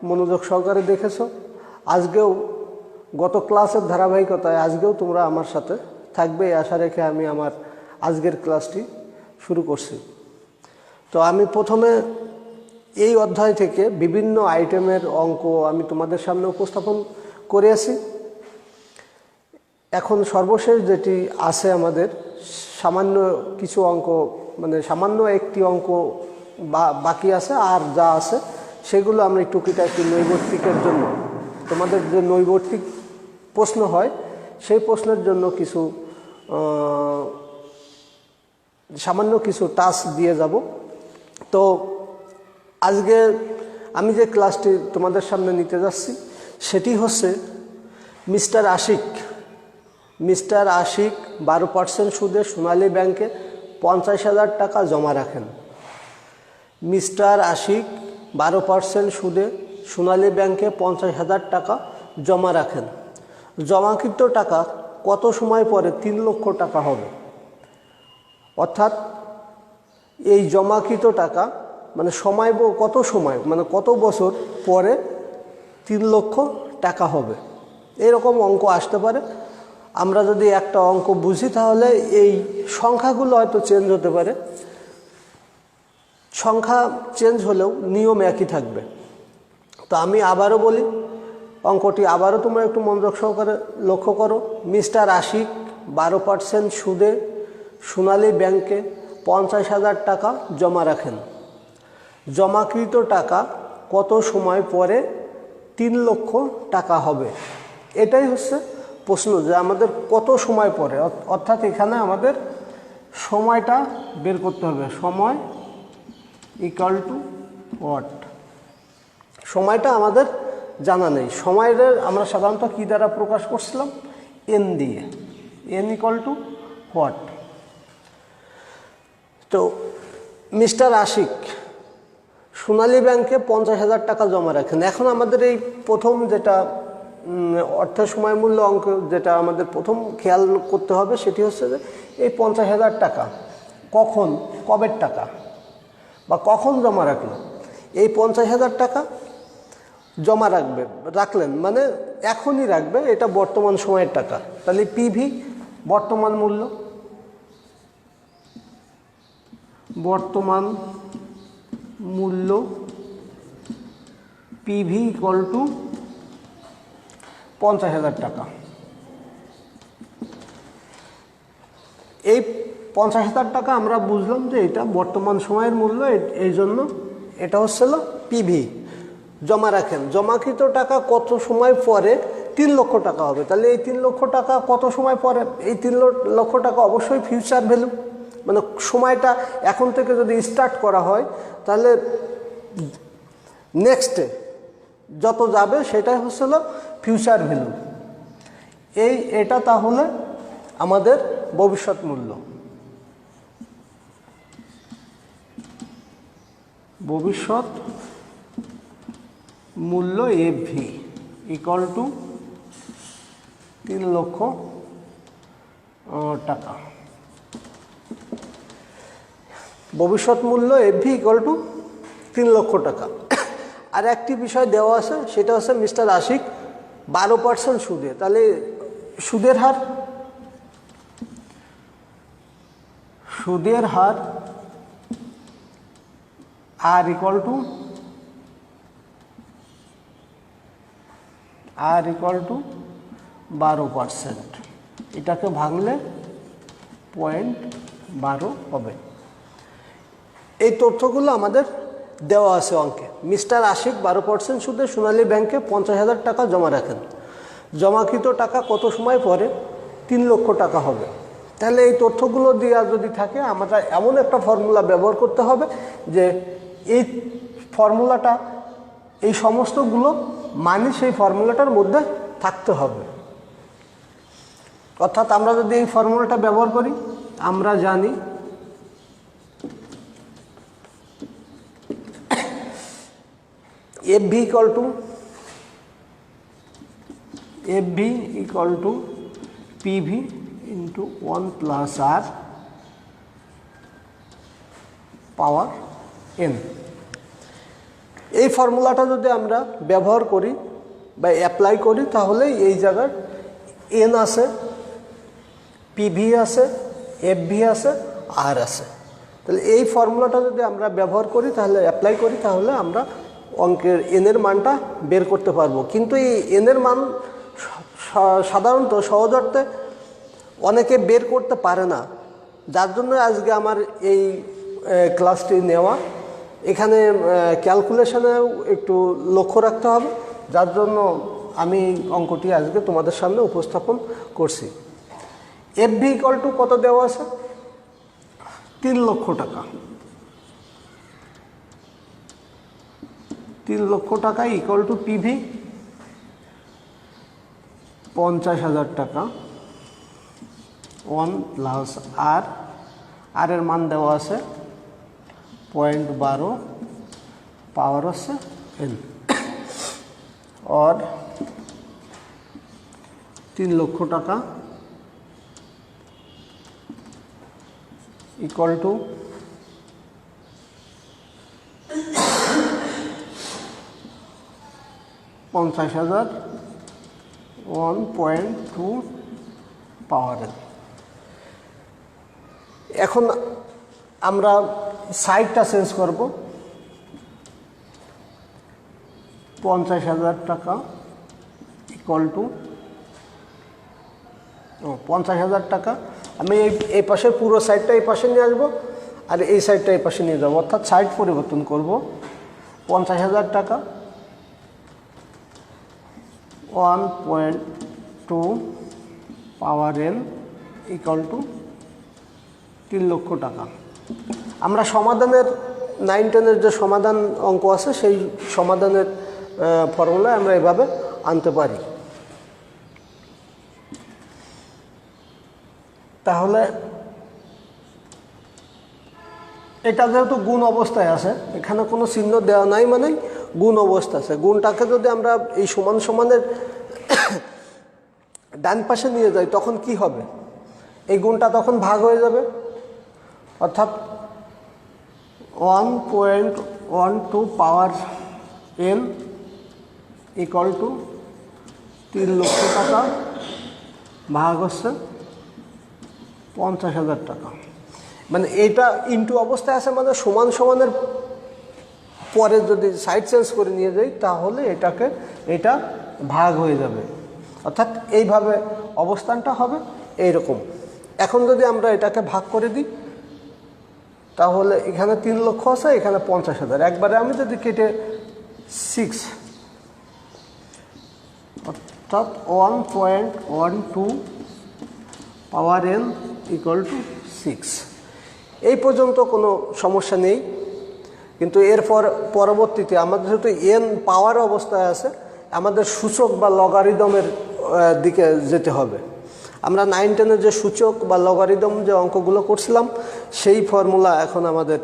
মনোযোগ সহকারে দেখেছো। আজকেও গত ক্লাসের ধারাবাহিকতায় আজকেও তোমরা আমার সাথে থাকবে এই আশা রেখে আমি আমার আজকের ক্লাসটি শুরু করছি। তো আমি প্রথমে এই অধ্যায় থেকে বিভিন্ন আইটেমের অঙ্ক আমি তোমাদের সামনে উপস্থাপন করে আসি। এখন সর্বশেষ যেটি আছে আমাদের সামান্য কিছু অঙ্ক, মানে সামান্য একটি অঙ্ক বাকি আছে, আর যা আছে সেগুলো আমরা টুকিটাকি নৈবর্তিকের জন্য, তোমাদের যে নৈবর্তিক প্রশ্ন হয় সেই প্রশ্নের জন্য কিছু সামান্য কিছু টাস্ক দিয়ে যাব। তো আজকে আমি যে ক্লাসটি তোমাদের সামনে নিতে যাচ্ছি সেটি হচ্ছে মিস্টার আশিক 12% সুদে সোনালী ব্যাংকে 50,000 টাকা জমা রাখেন। মিস্টার আশিক 12% সুদে সোনালী ব্যাংকে 50,000 টাকা জমা রাখেন। জমাকৃত টাকা কত সময় পরে 3 লক্ষ টাকা হবে? অর্থাৎ এই জমাকৃত টাকা মানে সময় কত সময়, মানে কত বছর পরে 3 লক্ষ টাকা হবে, এরকম অঙ্ক আসতে পারে। আমরা যদি একটা অঙ্ক বুঝি তাহলে এই সংখ্যাগুলো হয়তো চেঞ্জ হতে পারে, সংখ্যা চেঞ্জ হলেও নিয়ম একই থাকবে। তো আমি আবারও বলি, অঙ্কটি আবারও তোমরা একটু মনোযোগ সহকারে লক্ষ্য করো। মিস্টার আশিক 12% সুদে সোনালী ব্যাংকে 50,000 টাকা জমা রাখেন। জমাকৃত টাকা কত সময় পরে 3 লক্ষ টাকা হবে? এটাই হচ্ছে প্রশ্ন, যে আমাদের কত সময় পরে, অর্থাৎ এখানে আমাদের সময়টা বের করতে হবে। সময় ইকুয়াল টু হোয়াট? সময়টা আমাদের জানা নেই। সময়ের আমরা সাধারণত কী দ্বারা প্রকাশ করছিলাম? এন দিয়ে। N equal to what? তো মিস্টার আশিক সোনালী ব্যাংকে 50,000 টাকা জমা রাখেন। এখন আমাদের এই প্রথম যেটা অর্থের সময় মূল্য অঙ্ক, যেটা আমাদের প্রথম খেয়াল করতে হবে সেটি হচ্ছে যে এই 50,000 টাকা কখন, কবের টাকা বা কখন জমা রাখলো? এই 50,000 টাকা জমা রাখলেন মানে এখনই রাখবে, এটা বর্তমান সময়ের টাকা। তাহলে পিভি বর্তমান মূল্য, পিভি ইকুয়াল টু 50,000 টাকা। এই 50,000 টাকা আমরা বুঝলাম যে এটা বর্তমান সময়ের মূল্য, এই জন্য এটা হচ্ছিল পিভি। জমা রাখেন, জমাকৃত টাকা কত সময় পরে 3 লক্ষ টাকা হবে? তাহলে এই 3 লক্ষ টাকা কত সময় পরে? এই 3 লক্ষ টাকা অবশ্যই ফিউচার ভ্যালু, মানে সময়টা এখন থেকে যদি স্টার্ট করা হয় তাহলে নেক্সটে যত যাবে সেটাই হচ্ছিল ফিউচার ভ্যালু। এটা তাহলে আমাদের ভবিষ্যৎ মূল্য। ভবিষ্যৎ মূল্য এফভি ইকুয়াল টু 3 লক্ষ টাকা। ভবিষ্যৎ মূল্য এফভি ইকুয়াল টু 3 লক্ষ টাকা। আর একটি বিষয় দেওয়া আছে, সেটা হচ্ছে মিস্টার আশিক 12% সুদে। তাহলে সুদের হার আর ইকুয়াল টু 12%। এটাকে ভাঙলে 0.12 হবে। এই তথ্যগুলো আমাদের দেওয়া আছে অঙ্কে। মিস্টার আশিক 12% সুদে সোনালী ব্যাংকে 50,000 টাকা জমা রাখেন। জমাকৃত টাকা কত সময় পরে 3 লক্ষ টাকা হবে? তাহলে এই তথ্যগুলো দেওয়া যদি থাকে, আমরা এমন একটা ফর্মুলা ব্যবহার করতে হবে যে এই ফর্মুলাটা, এই সমস্তগুলো মানে সেই ফর্মুলাটার মধ্যে থাকতে হবে। অর্থাৎ আমরা যদি এই ফর্মুলাটা ব্যবহার করি, আমরা জানি FV equal to PV into 1 plus R power n। এই ফর্মুলাটা যদি আমরা ব্যবহার করি বা অ্যাপ্লাই করি তাহলে এই জায়গার এন আছে, পিভি আছে, এফভি আছে, আর আছে। তাহলে এই ফর্মুলাটা যদি আমরা ব্যবহার করি তাহলে অ্যাপ্লাই করি তাহলে আমরা অঙ্কের এনের মানটা বের করতে পারবো। কিন্তু এই এনের মান সাধারণত সহজ অর্থে অনেকে বের করতে পারে না, যার জন্য আজকে আমার এই ক্লাসটি নেওয়া। এখানে ক্যালকুলেশনেও একটু লক্ষ্য রাখতে হবে, যার জন্য আমি অঙ্কটি আজকে তোমাদের সামনে উপস্থাপন করছি। এফভি ইকুয়াল টু কত দেওয়া আছে? 3 লক্ষ টাকা। 3 লক্ষ টাকা ইকুয়াল টু পিভি 50,000 টাকা, 1 প্লাস আর, আর এর মান দেওয়া আছে 0.12, পাওয়ার হচ্ছে এন, और 3 লক্ষ টাকা ইকুয়াল টু 50,000, 1.2 পাওয়ার এন। এখন আমরা সাইডটা চেঞ্জ করব। 50,000 টাকা ইকুয়াল টু 50,000 টাকা। আমি এই পাশের পুরো সাইডটা এই পাশে নিয়ে আসবো আর এই সাইডটা এই পাশে নিয়ে যাবো, অর্থাৎ সাইড পরিবর্তন করব। 50,000 টাকা 1.2 পাওয়ার এন ইকুয়াল টু 3 লক্ষ টাকা। আমরা সমাধানের 9-10-এর যে সমাধান অঙ্ক আছে সেই সমাধানের ফর্মুলায় আমরা এভাবে আনতে পারি। তাহলে এটা যেহেতু গুণ অবস্থায় আছে, এখানে কোনো চিহ্ন দেওয়া নাই, মানে গুণ অবস্থা আছে। গুণটাকে যদি আমরা এই সমান সমানের ডান পাশে নিয়ে যাই তখন কি হবে? এই গুণটা তখন ভাগ হয়ে যাবে, অর্থাৎ 1.12 পাওয়ার এন ইকুয়াল টু 3 লক্ষ টাকা ভাগ হচ্ছে 50,000 টাকা। মানে এইটা ইনটু অবস্থায় আছে, মানে সমান সমানের পরে যদি সাইড চেঞ্জ করে নিয়ে যাই তাহলে এটা ভাগ হয়ে যাবে, অর্থাৎ এইভাবে অবস্থানটা হবে এইরকম। এখন যদি আমরা এটাকে ভাগ করে দিই তাহলে এখানে 3 লক্ষ আছে, এখানে 50,000, একবারে আমি যদি কেটে 6, অর্থাৎ 1.12 পাওয়ার এন ইকুয়াল টু 6। এই পর্যন্ত কোনো সমস্যা নেই, কিন্তু এরপর পরবর্তীতে আমাদের যেহেতু এন পাওয়ার অবস্থায় আছে, আমাদের সূচক বা লগারিদমের দিকে যেতে হবে। আমরা 9-10-এর যে সূচক বা লগারিদম যে অঙ্কগুলো করছিলাম সেই ফর্মুলা এখন আমাদের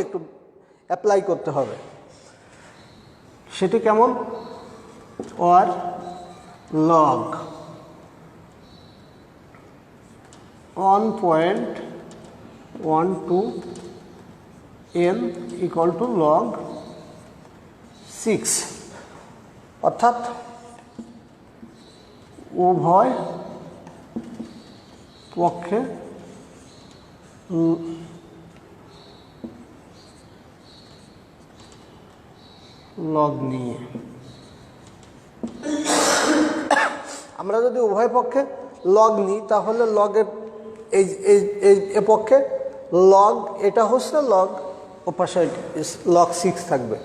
একটু অ্যাপ্লাই করতে হবে। সেটি কেমন? or log 1.12 n equal to log 6, অর্থাৎ উভয় পক্ষে লগ নিয়ে, আমরা যদি উভয় পক্ষে লগ নিই তাহলে লগের এই পক্ষে লগ, এটা হচ্ছে লগ, ও পাশে লগ 6 থাকবে।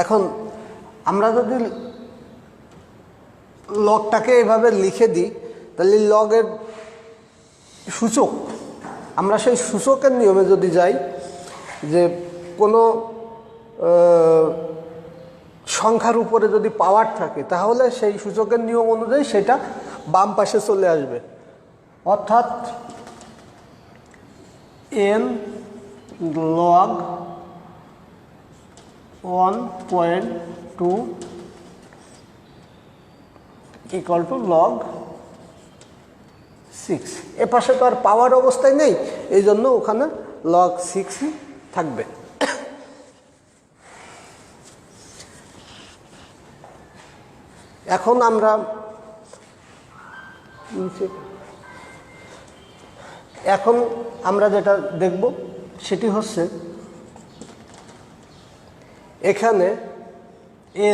এখন আমরা যদি লগটাকে এভাবে লিখে দিই তাহলে লগের সূচক, আমরা সেই সূচকের নিয়মে যদি যাই যে কোনো সংখ্যার উপরে যদি পাওয়ার থাকে তাহলে সেই সূচকের নিয়ম অনুযায়ী সেটা বাম পাশে চলে আসবে, অর্থাৎ n log 1.2 equal to log 6। এ পাশে তো আর পাওয়ার অবস্থায় নেই, এই জন্য ওখানে log 6ই থাকবে। এখন আমরা যেটা দেখব সেটি হচ্ছে এখানে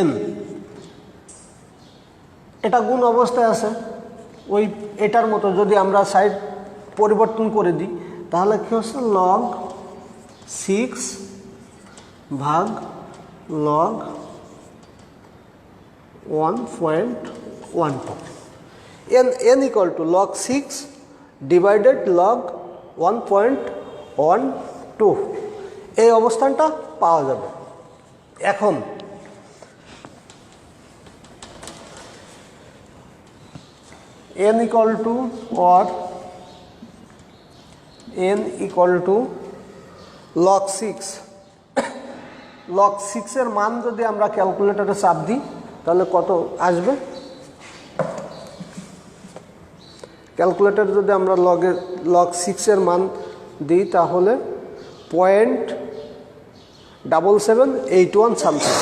n এটা গুণ অবস্থায় আছে, ওই এটার মতো যদি আমরা সাইড পরিবর্তন করে দিই তাহলে কি হচ্ছে log 6 ভাগ log 1.12 n equal to log 6 divided log 1.12 এই অবস্থানটা পাওয়া যাবে। এখন n equal to or n equal to log 6 log 6 এর মান যদি আমরা ক্যালকুলেটরে চাপ দিই তাহলে কত আসবে? ক্যালকুলেটর যদি আমরা log 6 এর মান দিই তাহলে 0.7781 সামথিং,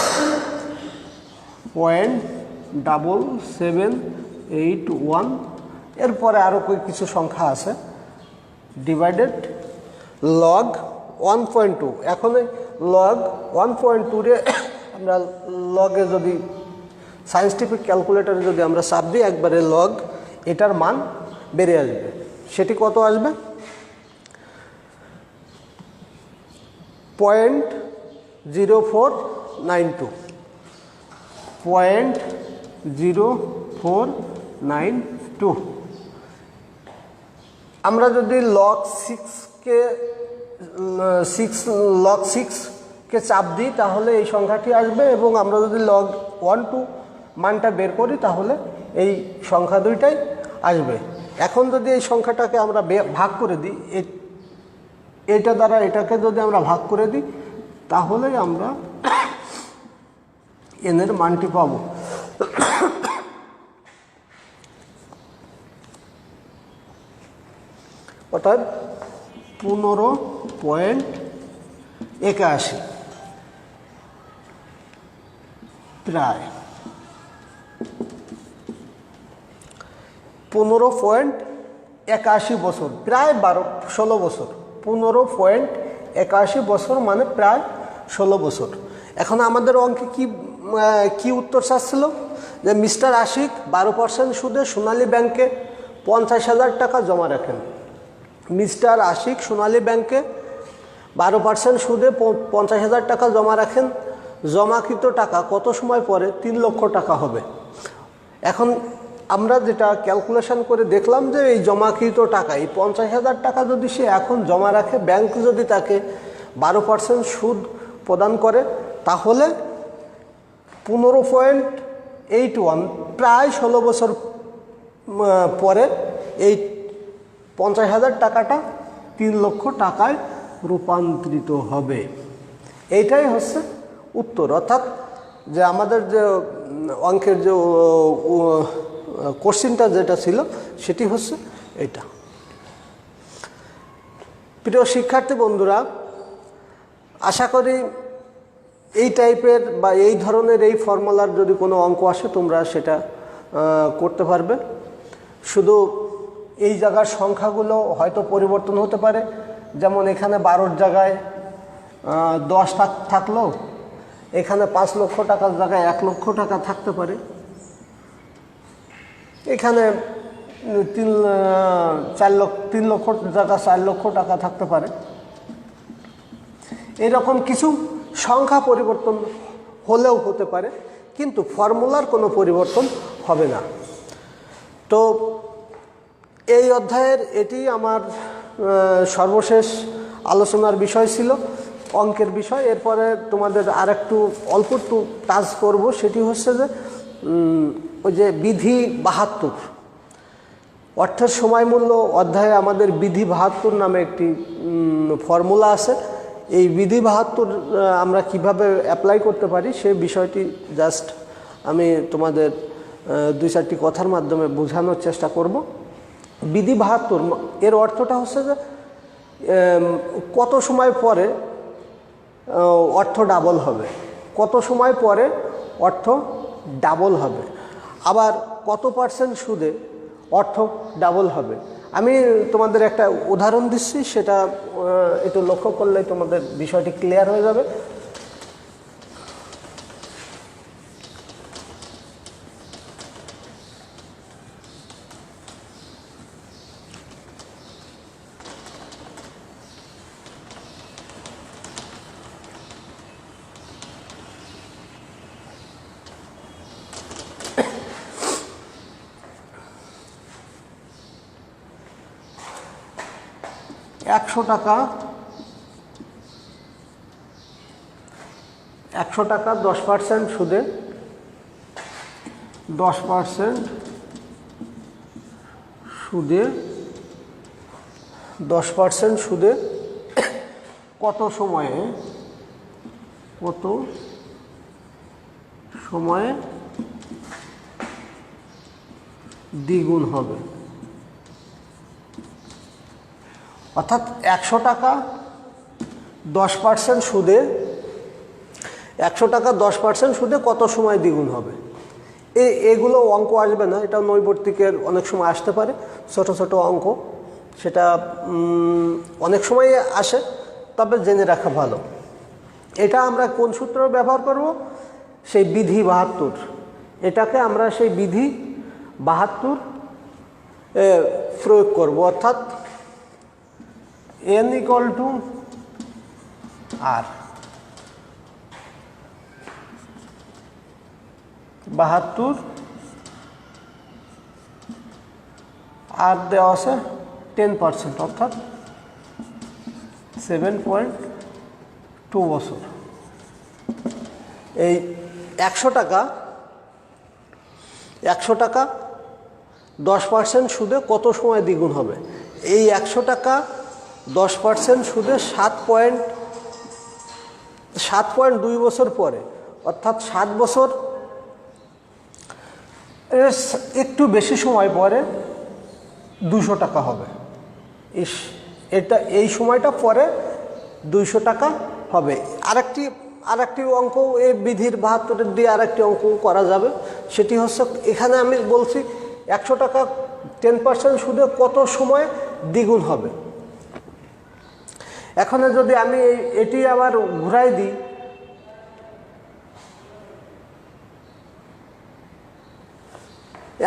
0.7781, এরপরে আরও কিছু সংখ্যা আছে, ডিভাইডেড log 1.2। এখন log 1.2 রে আমরা লগে যদি সায়েন্টিফিক ক্যালকুলেটরে যদি আমরা চাপ দিই একবারে লগ এটার মান বেড়ে আসবে। সেটি কত আসবে? 0.0492, 0.0492। আমরা যদি log 6কে চাপ দিই তাহলে এই সংখ্যাটি আসবে, এবং আমরা যদি log 1.2 মানটা বের করি তাহলে এই সংখ্যা দুইটাই আসবে। এখন যদি এই সংখ্যাটাকে আমরা ভাগ করে দিই, এটা দ্বারা এটাকে যদি আমরা ভাগ করে দিই তাহলে আমরা n এর মানটি পাবো। অর্থাৎ 15.81, প্রায় 15.81 বছর, প্রায় 16 বছর। 15.81 বছর মানে প্রায় 16 বছর। এখন আমাদের অঙ্কে কি উত্তর চাচ্ছিল? যে মিস্টার আশিক 12% সুদে সোনালী ব্যাংকে 50,000 টাকা জমা রাখেন। মিস্টার আশিক সোনালী ব্যাংকে 12% সুদে 50,000 টাকা জমা রাখেন। জমাকৃত টাকা কত সময় পরে 3 লক্ষ টাকা হবে? এখন আমরা যেটা ক্যালকুলেশন করে দেখলাম যে এই জমাকৃত টাকা, এই 50,000 টাকা যদি সে এখন জমা রাখে, ব্যাংক যদি তাকে 12% সুদ প্রদান করে তাহলে 15.81 প্রায় 16 বছর পরে এই 50,000 টাকাটা 3 লক্ষ টাকায় রূপান্তরিত হবে। এইটাই হচ্ছে উত্তর। অর্থাৎ যে আমাদের যে অঙ্কের যে কোশ্চেনটা যেটা ছিল সেটি হচ্ছে এটা। প্রিয় শিক্ষার্থী বন্ধুরা, আশা করি এই টাইপের বা এই ধরনের এই ফর্মুলার যদি কোনো অঙ্ক আসে তোমরা সেটা করতে পারবে। শুধু এই জায়গার সংখ্যাগুলো হয়তো পরিবর্তন হতে পারে, যেমন এখানে 12 জায়গায় 10 থাকলো, এখানে 5 লক্ষ টাকার জায়গায় 1 লক্ষ টাকা থাকতে পারে, এখানে 3 লক্ষ জায়গা 4 লক্ষ টাকা থাকতে পারে। এরকম কিছু সংখ্যা পরিবর্তন হলেও হতে পারে, কিন্তু ফর্মুলার কোনো পরিবর্তন হবে না। তো এই অধ্যায়ের এটি আমার সর্বশেষ আলোচনার বিষয় ছিল, অঙ্কের বিষয়। এরপরে তোমাদের আর একটু অল্প একটু টাচ করব, সেটি হচ্ছে যে ওই যে বিধি 72, অর্থের সময় মূল্য অধ্যায়ে আমাদের বিধি 72 নামে একটি ফর্মুলা আছে। এই বিধি 72 আমরা কিভাবে অ্যাপ্লাই করতে পারি সেই বিষয়টি জাস্ট আমি তোমাদের 2-4টি কথার মাধ্যমে বোঝানোর চেষ্টা করব। বিধি 72 এর অর্থটা হচ্ছে যে কত সময় পরে অর্থ ডাবল হবে, কত সময় পরে অর্থ ডাবল হবে। আবার কত পার্সেন্ট সুদে অর্থ ডাবল হবে। আমি তোমাদের একটা উদাহরণ দিচ্ছি, সেটা একটু লক্ষ্য করলে তোমাদের বিষয়টি ক্লিয়ার হয়ে যাবে। একশো টাকা 10% সুদে 10% সুদে 10% সুদে কত সময়ে দ্বিগুণ হবে। অর্থাৎ 100 টাকা 10% সুদে 100 টাকা 10% সুদে কত সময় দ্বিগুণ হবে। এগুলো অঙ্ক আসবে না, এটা নৈবর্তিকের অনেক সময় আসতে পারে, ছোট ছোট অঙ্ক, সেটা অনেক সময় আসে, তবে জেনে রাখা ভালো। এটা আমরা কোন সূত্র ব্যবহার করব? সেই বিধি 72। এটাকে আমরা সেই বিধি 72 প্রয়োগ করব, অর্থাৎ n = r। 72 আর দেওয়া আছে 10%, অর্থাৎ 7.2 বছর। এই 100 টাকা 10% সুদে কত সময় দ্বিগুণ হবে? এই 100 টাকা 10% সুদে 7.2 বছর পরে, অর্থাৎ 7 বছর একটু বেশি সময় পরে 200 টাকা হবে। এই সময়টা পরে 200 টাকা হবে। আরেকটি অঙ্ক এই বিধির 72 দিয়ে আরেকটি অঙ্ক করা যাবে। সেটি হচ্ছে, এখানে আমি বলছি 100 টাকা 10% সুদে কত সময় দ্বিগুণ হবে। এখন যদি আমি এটি আবার ঘুরাই দিই,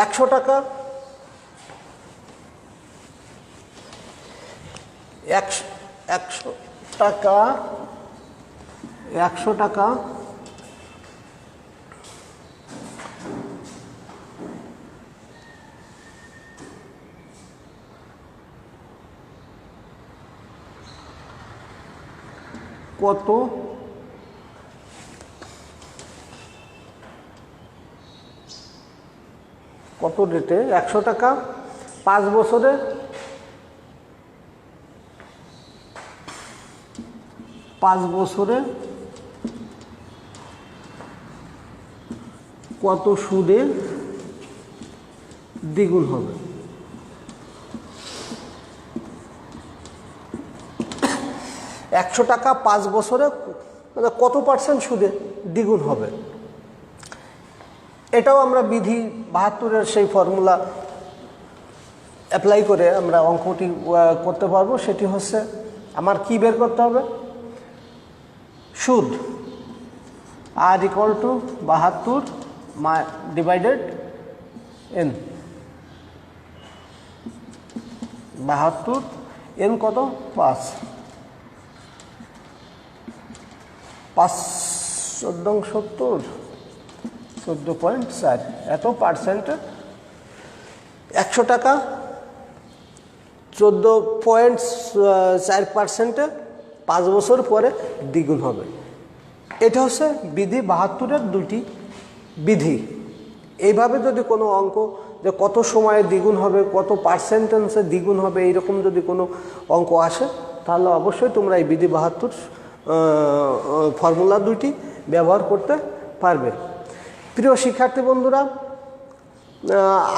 একশো টাকা কত রেটে 100 টাকা 5 বছরে কত সুদে দ্বিগুণ হবে। 100 টাকা 5 বছরে মানে কত পার্সেন্ট সুদে দ্বিগুণ হবে। এটাও আমরা বিধি 72-এর সেই ফর্মুলা অ্যাপ্লাই করে আমরা অঙ্কটি করতে পারবো। সেটি হচ্ছে, আমার কি বের করতে হবে? সুদ r = 72 ডিভাইডেড n। 72 n কত? 5 14 70 14.4 এত পার্সেন্ট। 100 টাকা 14.4% 5 বছর পরে দ্বিগুণ হবে। এটা হচ্ছে বিধি 72-এর দুটি বিধি। এইভাবে যদি কোনো অঙ্ক যে কত সময়ে দ্বিগুণ হবে, কত পার্সেন্টেন্সে দ্বিগুণ হবে, এইরকম যদি কোনো অঙ্ক আসে, তাহলে অবশ্যই তোমরা এই বিধি 72 ফর্মুলা দুইটি ব্যবহার করতে পারবে। প্রিয় শিক্ষার্থী বন্ধুরা,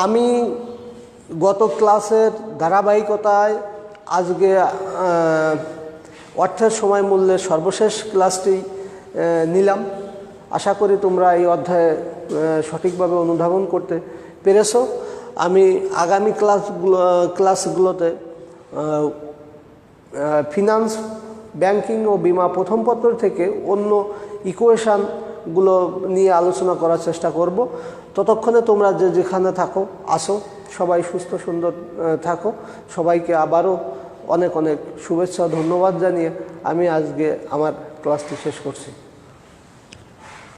আমি গত ক্লাসের ধারাবাহিকতায় আজকে অর্থের সময় মূল্যের সর্বশেষ ক্লাসটি নিলাম। আশা করি তোমরা এই অধ্যায়ে সঠিকভাবে অনুধাবন করতে পেরেছো। আমি আগামী ক্লাসগুলোতে ফিনান্স, ব্যাংকিং ও বিমা প্রথম পত্র থেকে অন্য ইকুয়েশানগুলো নিয়ে আলোচনা করার চেষ্টা করব। ততক্ষণে তোমরা যে যেখানে থাকো আসো, সবাই সুস্থ সুন্দর থাকো। সবাইকে আবারও অনেক অনেক শুভেচ্ছা, ধন্যবাদ জানিয়ে আমি আজকে আমার ক্লাসটি শেষ করছি।